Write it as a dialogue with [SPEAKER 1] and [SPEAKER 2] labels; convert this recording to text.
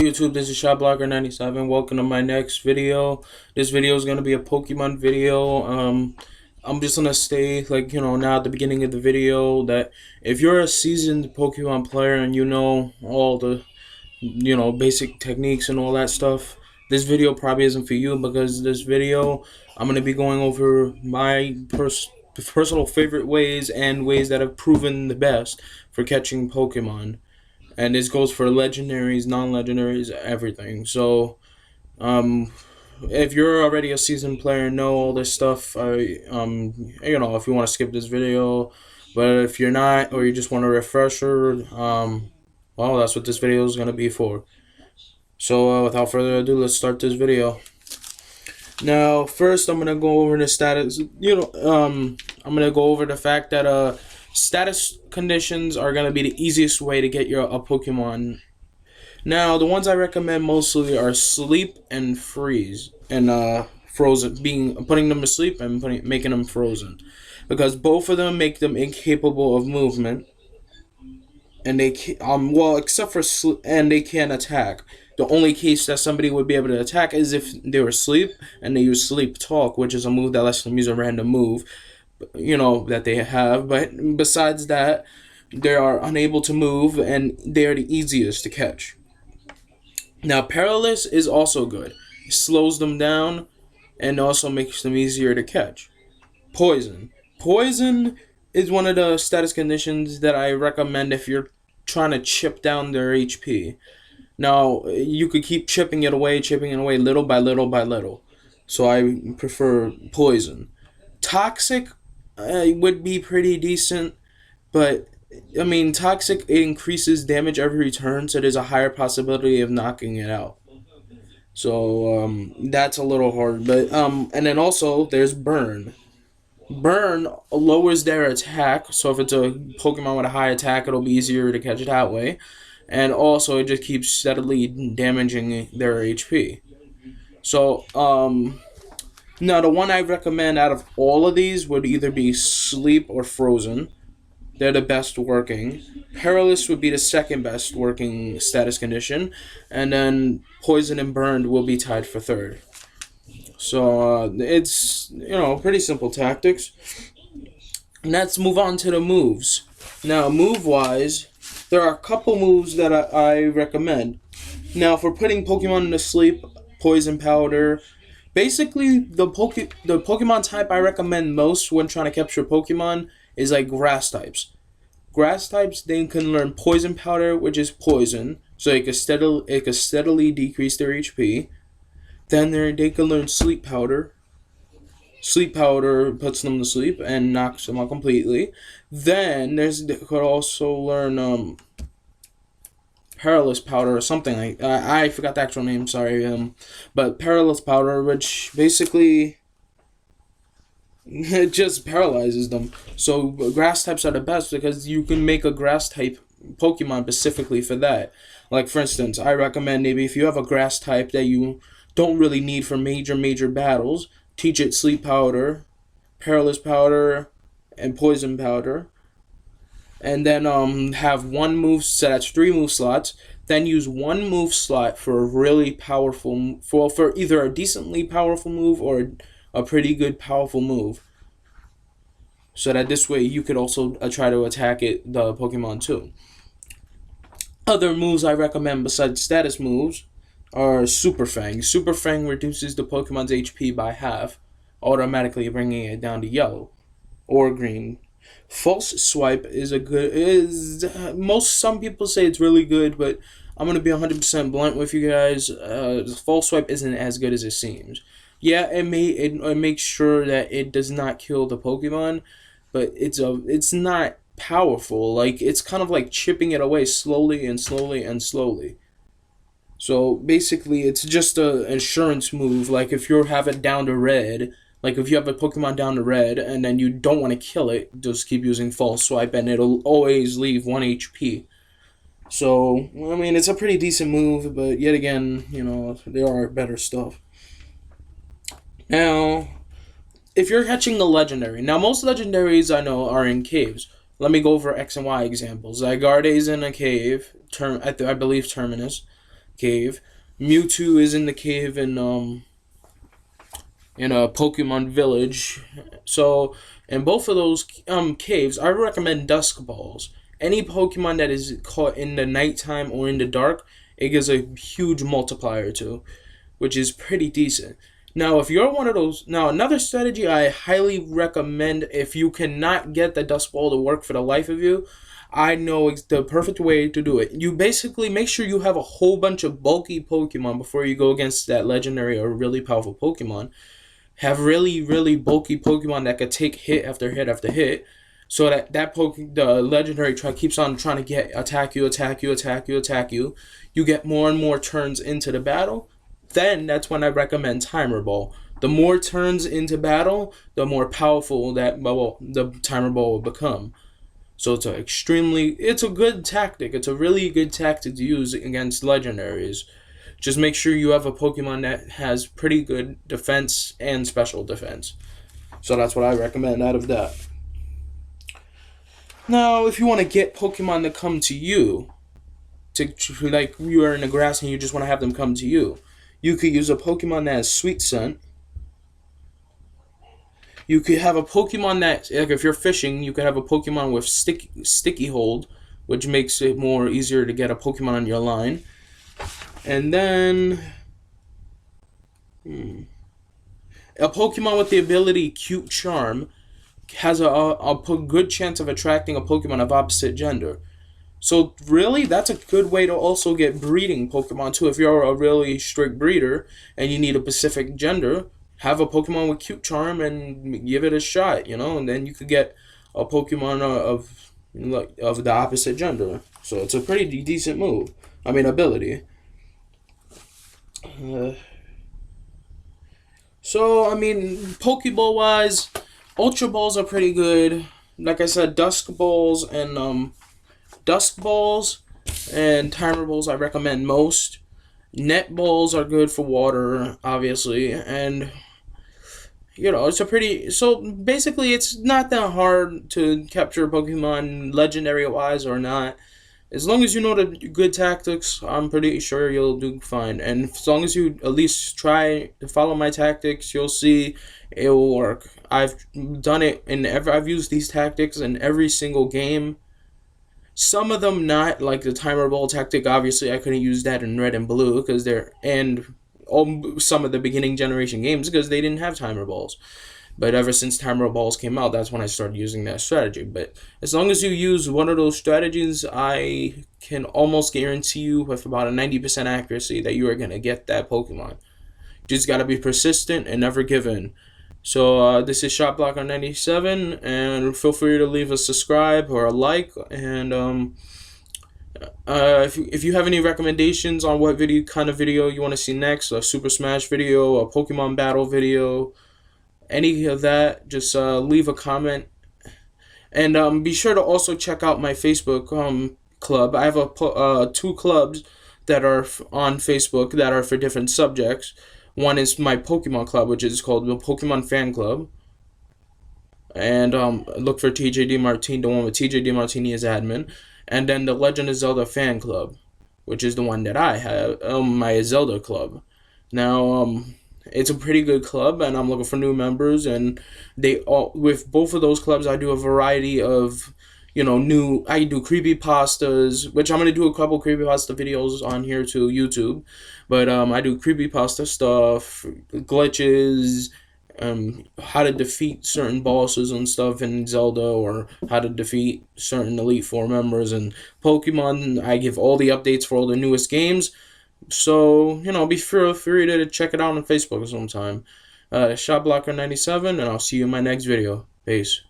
[SPEAKER 1] YouTube, this is ShotBlocker97. Welcome to my next video. This video is going to be a Pokemon video. I'm just going to stay, now at the beginning of the video that if you're a seasoned Pokemon player and you know all the, basic techniques and all that stuff, this video probably isn't for you, because this video, I'm going to be going over my personal favorite ways and ways that have proven the best for catching Pokemon. And this goes for legendaries, non-legendaries, everything. So, if you're already a seasoned player and know all this stuff, if you want to skip this video, but if you're not, or you just want a refresher, well, that's what this video is gonna be for. So, without further ado, let's start this video. Now, first, I'm gonna go over the status. I'm gonna go over the fact that status conditions are going to be the easiest way to get a Pokemon. Now, the ones I recommend mostly are sleep and freeze, and frozen, putting them to sleep and making them frozen, because both of them make them incapable of movement, and they except for and they can't attack. The only case that somebody would be able to attack is if they were asleep and they use Sleep Talk, which is a move that lets them use a random move that they have. But besides that, they are unable to move, and they are the easiest to catch. Now, Paralysis is also good. It slows them down and also makes them easier to catch. Poison is one of the status conditions that I recommend if you're trying to chip down their HP. Now, you could keep chipping it away little by little. So I prefer Poison. Toxic would be pretty decent, but I mean, Toxic, it increases damage every turn, so there's a higher possibility of knocking it out. So that's a little hard. But and then also there's Burn. Burn lowers their attack, so if it's a Pokemon with a high attack, it'll be easier to catch it that way. And also it just keeps steadily damaging their HP. So now, the one I recommend out of all of these would either be Sleep or Frozen. They're the best working. Paralysis would be the second best working status condition. And then Poison and Burned will be tied for third. So, it's, pretty simple tactics. Let's move on to the moves. Now, move-wise, there are a couple moves that I recommend. Now, for putting Pokemon to sleep, Poison Powder. Basically, the Pokemon type I recommend most when trying to capture Pokemon is like grass types. Grass types, they can learn Poison Powder, which is poison, so it could steadily decrease their HP. Then they can learn Sleep Powder. Sleep Powder puts them to sleep and knocks them out completely. Then they could also learn Paralysis Powder or something like that. I forgot the actual name, sorry. But Paralysis Powder, which basically it just paralyzes them. So grass types are the best because you can make a grass type Pokemon specifically for that. Like, for instance, I recommend maybe if you have a grass type that you don't really need for major battles, teach it Sleep Powder, Paralysis Powder, and Poison Powder. And then have one move, so that's 3 move slots. Then use 1 move slot for a really powerful, for either a decently powerful move or a pretty good powerful move. So that this way you could also try to attack the Pokemon too. Other moves I recommend besides status moves are Super Fang. Super Fang reduces the Pokemon's HP by half, automatically bringing it down to yellow or green. False Swipe some people say it's really good, but I'm going to be 100% blunt with you guys. False Swipe isn't as good as it seems. Yeah, it makes sure that it does not kill the Pokemon, but it's not powerful. Like, it's kind of like chipping it away slowly. So basically, it's just an insurance move. Like, if you have it down to red, like if you have a Pokemon down to red and then you don't want to kill it, just keep using False Swipe and it'll always leave 1 HP. So, I mean, it's a pretty decent move, but yet again, there are better stuff. Now, if you're catching the legendary, now most legendaries I know are in caves. Let me go over X and Y examples. Zygarde's in a cave, I believe Terminus. cave. Mewtwo is in the cave in a Pokemon Village. So in both of those caves, I recommend Dusk Balls. Any Pokemon that is caught in the nighttime or in the dark, it gives a huge multiplier to, which is pretty decent. Now, if you're one of those, now another strategy I highly recommend if you cannot get the Dusk Ball to work for the life of you, I know it's the perfect way to do it. You basically make sure you have a whole bunch of bulky Pokemon before you go against that legendary or really powerful Pokemon. Have really, really bulky Pokemon that could take hit after hit after hit, so that the legendary keeps on trying to attack you. You get more and more turns into the battle. Then that's when I recommend Timer Ball. The more turns into battle, the more powerful the Timer Ball will become. So it's a good tactic. It's a really good tactic to use against legendaries. Just make sure you have a Pokemon that has pretty good defense and special defense. So that's what I recommend out of that. Now, if you want to get Pokemon to come to you, like you are in the grass and you just want to have them come to you, you could use a Pokemon that has Sweet Scent. You could have a Pokemon that, like if you're fishing, you could have a Pokemon with sticky hold, which makes it more easier to get a Pokemon on your line. And then a Pokemon with the ability Cute Charm has a good chance of attracting a Pokemon of opposite gender. So really, that's a good way to also get breeding Pokemon too. If you're a really strict breeder and you need a specific gender, have a Pokemon with Cute Charm and give it a shot, and then you could get a Pokemon of the opposite gender. So it's a pretty decent move. Ability. Pokeball wise, Ultra Balls are pretty good. Like I said, Dusk Balls and Timer Balls I recommend most. Net Balls are good for water, obviously, and so basically it's not that hard to capture Pokemon legendary wise or not. As long as you know the good tactics, I'm pretty sure you'll do fine. And as long as you at least try to follow my tactics, you'll see it will work. I've done it I've used these tactics in every single game. Some of them not, like the Timer Ball tactic. Obviously, I couldn't use that in Red and Blue some of the beginning generation games because they didn't have Timer Balls. But ever since Timer Balls came out, that's when I started using that strategy. But as long as you use one of those strategies, I can almost guarantee you with about a 90% accuracy that you are going to get that Pokemon. Just got to be persistent and never give in. So this is ShotBlocker97, and feel free to leave a subscribe or a like. And if you have any recommendations on what kind of video you want to see next, a Super Smash video, a Pokemon battle video, any of that, just leave a comment. And be sure to also check out my Facebook club. I have two clubs that are on Facebook that are for different subjects. One is my Pokemon club, which is called the Pokemon Fan Club. And look for TJ DeMartini, the one with TJ DeMartini as admin. And then the Legend of Zelda Fan Club, which is the one that I have, my Zelda club. Now, it's a pretty good club, and I'm looking for new members. And with both of those clubs, I do a variety of, I do creepypastas, which I'm going to do a couple creepypasta videos on here to YouTube. But I do creepypasta stuff, glitches, how to defeat certain bosses and stuff in Zelda, or how to defeat certain Elite Four members. And Pokemon, I give all the updates for all the newest games. So, be free to check it out on Facebook sometime. ShotBlocker97, and I'll see you in my next video. Peace.